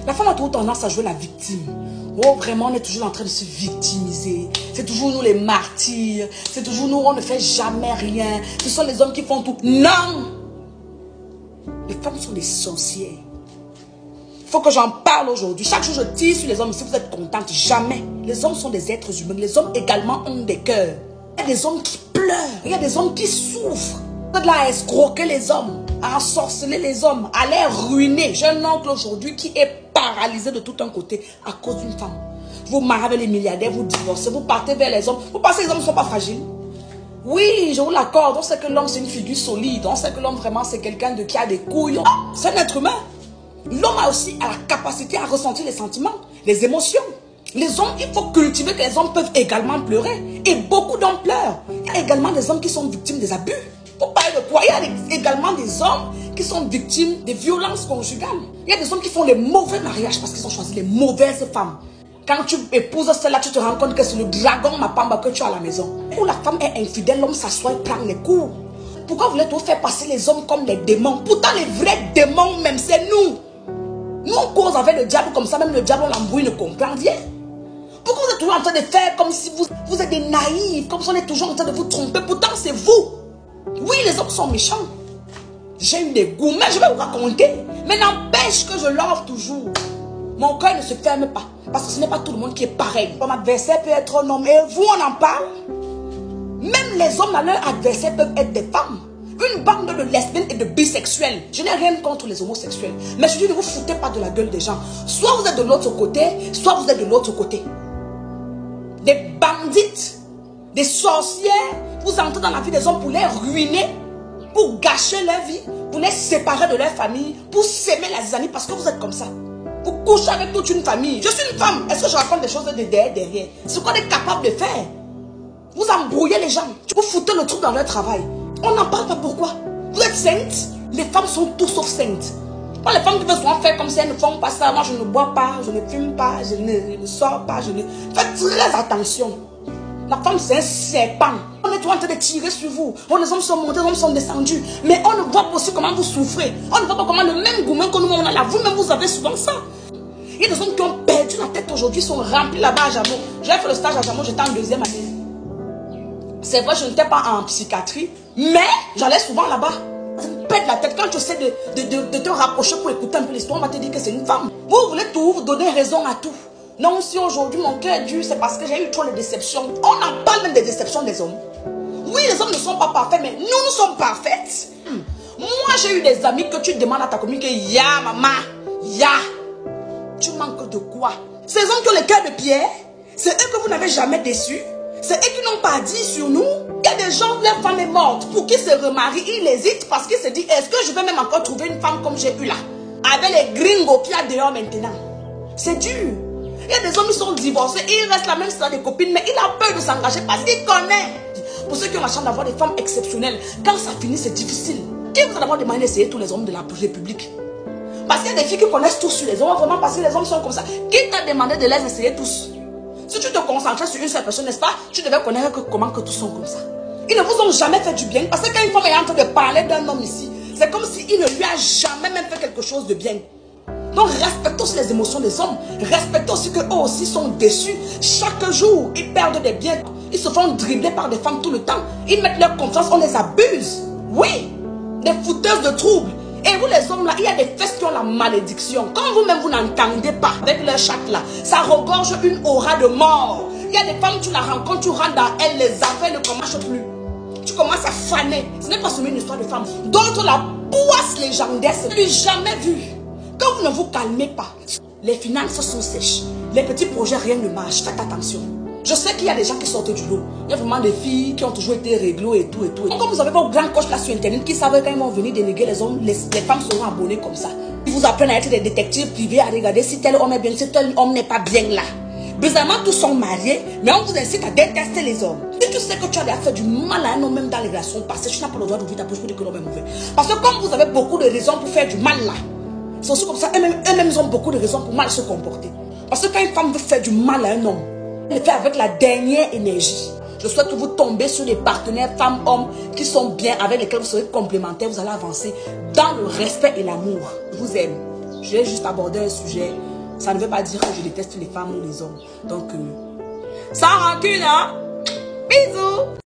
La femme a toujours tendance à jouer la victime. Oh, vraiment, on est toujours en train de se victimiser. C'est toujours nous les martyrs. C'est toujours nous, on ne fait jamais rien. Ce sont les hommes qui font tout. Non! Les femmes sont des sorcières. Il faut que j'en parle aujourd'hui. Chaque jour, je tire sur les hommes. Si vous êtes contente, jamais. Les hommes sont des êtres humains. Les hommes également ont des cœurs. Il y a des hommes qui pleurent. Il y a des hommes qui souffrent. Vous êtes là à escroquer les hommes, à ensorceler les hommes, à les ruiner. J'ai un oncle aujourd'hui qui est paralysé de tout un côté à cause d'une femme. Vous mariez avec les milliardaires, vous divorcez, vous partez vers les hommes. Vous pensez que les hommes ne sont pas fragiles? Oui, je vous l'accorde. On sait que l'homme c'est une figure solide. On sait que l'homme vraiment c'est quelqu'un qui a des couilles. C'est un être humain. L'homme a aussi la capacité à ressentir les sentiments, les émotions. Les hommes, il faut cultiver que les hommes peuvent également pleurer. Et beaucoup d'hommes pleurent. Il y a également des hommes qui sont victimes des abus. Pour parler de quoi? Il y a également des hommes qui sont victimes des violences conjugales. Il y a des hommes qui font les mauvais mariages parce qu'ils ont choisi les mauvaises femmes. Quand tu épouses celle-là, tu te rends compte que c'est le dragon Mapamba que tu as à la maison. Où la femme est infidèle, l'homme s'assoit et prend les coups. Pourquoi vous voulez toujours faire passer les hommes comme des démons? Pourtant, les vrais démons même, c'est nous. Nous, on cause avec le diable comme ça, même le diable, on l'embrouille, ne comprend rien. Pourquoi vous êtes toujours en train de faire comme si vous êtes des naïfs, comme si on est toujours en train de vous tromper? Pourtant, c'est vous. Oui, les hommes sont méchants. J'ai eu des goûts, mais je vais vous raconter. Mais n'empêche que je l'offre toujours. Mon cœur ne se ferme pas. Parce que ce n'est pas tout le monde qui est pareil. Mon adversaire peut être un homme. Et vous, on en parle. Même les hommes, leurs adversaires peuvent être des femmes. Une bande de lesbiennes et de bisexuels. Je n'ai rien contre les homosexuels. Mais je dis, ne vous foutez pas de la gueule des gens. Soit vous êtes de l'autre côté, soit vous êtes de l'autre côté. Des bandites, des sorcières, vous entrez dans la vie des hommes pour les ruiner, pour gâcher leur vie, pour les séparer de leur famille, pour s'aimer la zizanie parce que vous êtes comme ça. Vous couchez avec toute une famille. Je suis une femme. Est-ce que je raconte des choses de derrière? Ce qu'on est capable de faire. Vous embrouillez les gens. Vous foutez le truc dans leur travail. On n'en parle pas. Pourquoi? Vous êtes saintes. Les femmes sont tout sauf saintes. Moi, les femmes qui veulent souvent faire comme si elles ne font pas ça. Moi, je ne bois pas, je ne fume pas, je ne sors pas. Faites très attention. La femme, c'est un serpent. On est toujours en train de tirer sur vous. Oh, les hommes sont montés, les hommes sont descendus. Mais on ne voit pas aussi comment vous souffrez. On ne voit pas comment le même gourmand que nous, on a là. Vous-même, vous avez souvent ça. Il y a des hommes qui ont perdu la tête aujourd'hui, sont remplis là-bas à Jamon. J'ai fait le stage à Jamon, j'étais en 2e année. C'est vrai, je n'étais pas en psychiatrie, mais j'allais souvent là-bas. Ça me pète la tête. Quand tu essaies de te rapprocher pour écouter un peu l'histoire, on va te dire que c'est une femme. Vous voulez tout, vous donner raison à tout. Non, si aujourd'hui mon cœur est dur, c'est parce que j'ai eu trop de déceptions. On en parle même des déceptions des hommes. Oui, les hommes ne sont pas parfaits, mais nous sommes parfaites. Moi, j'ai eu des amis que tu demandes à ta commune que ya, maman, ya. Tu manques de quoi? Ces hommes qui ont le cœur de pierre, c'est eux que vous n'avez jamais déçus. C'est eux qui n'ont pas dit sur nous. Il y a des gens, leur femme est morte. Pour qu'ils se remarient, ils hésitent parce qu'ils se disent, est-ce que je vais même encore trouver une femme comme j'ai eu là? Avec les gringos qu'il y a dehors maintenant. C'est dur. Il y a des hommes qui sont divorcés, ils restent là même si ça des copines, mais il a peur de s'engager parce qu'il connaît. Pour ceux qui ont la chance d'avoir des femmes exceptionnelles, quand ça finit, c'est difficile. Qui vous a d'abord demandé d'essayer tous les hommes de la République? Parce qu'il y a des filles qui connaissent tous sur les hommes, vraiment parce que les hommes sont comme ça. Qui t'a demandé de les essayer tous? Si tu te concentrais sur une seule personne, n'est-ce pas? Tu devais connaître comment que tous sont comme ça. Ils ne vous ont jamais fait du bien. Parce que quand une femme est en train de parler d'un homme ici, c'est comme s'il ne lui a jamais même fait quelque chose de bien. Donc respectons aussi les émotions des hommes. Respectons aussi qu'eux aussi sont déçus. Chaque jour, ils perdent des biens. Ils se font dribbler par des femmes tout le temps. Ils mettent leur confiance, on les abuse. Oui, des fouteuses de troubles. Et vous les hommes là, il y a des fesses qui ont la malédiction. Quand vous-même vous n'entendez pas avec leur chatte là, ça regorge une aura de mort. Il y a des femmes, tu la rencontres, tu rentres dans elles, les affaires ne commencent plus. Tu commences à faner. Ce n'est pas seulement une histoire de femme. D'autres la poisse légendaire, c'est plus jamais vu. Quand vous ne vous calmez pas, les finances sont sèches. Les petits projets, rien ne marche. Faites attention. Je sais qu'il y a des gens qui sortent du lot. Il y a vraiment des filles qui ont toujours été réglo et tout et tout. Comme vous avez vos grands coachs là sur internet qui savent quand ils vont venir dénigrer les hommes, les femmes seront abonnées comme ça. Ils vous apprennent à être des détectives privés, à regarder si tel homme est bien, si tel homme n'est pas bien là. Bizarrement, tous sont mariés, mais on vous incite à détester les hommes. Si tu sais que tu as déjà fait du mal à un homme, même dans les relations passées, tu n'as pas le droit d'ouvrir ta bouche pour dire que l'homme est mauvais. Parce que comme vous avez beaucoup de raisons pour faire du mal là, c'est aussi comme ça, eux-mêmes ont beaucoup de raisons pour mal se comporter. Parce que quand une femme veut faire du mal à un homme, elle le fait avec la dernière énergie. Je souhaite que vous tombez sur des partenaires femmes-hommes qui sont bien, avec lesquels vous serez complémentaires, vous allez avancer dans le respect et l'amour. Je vous aime. Je vais juste aborder un sujet Ça ne veut pas dire que je déteste les femmes ou les hommes. Donc, sans rancune, hein? Bisous!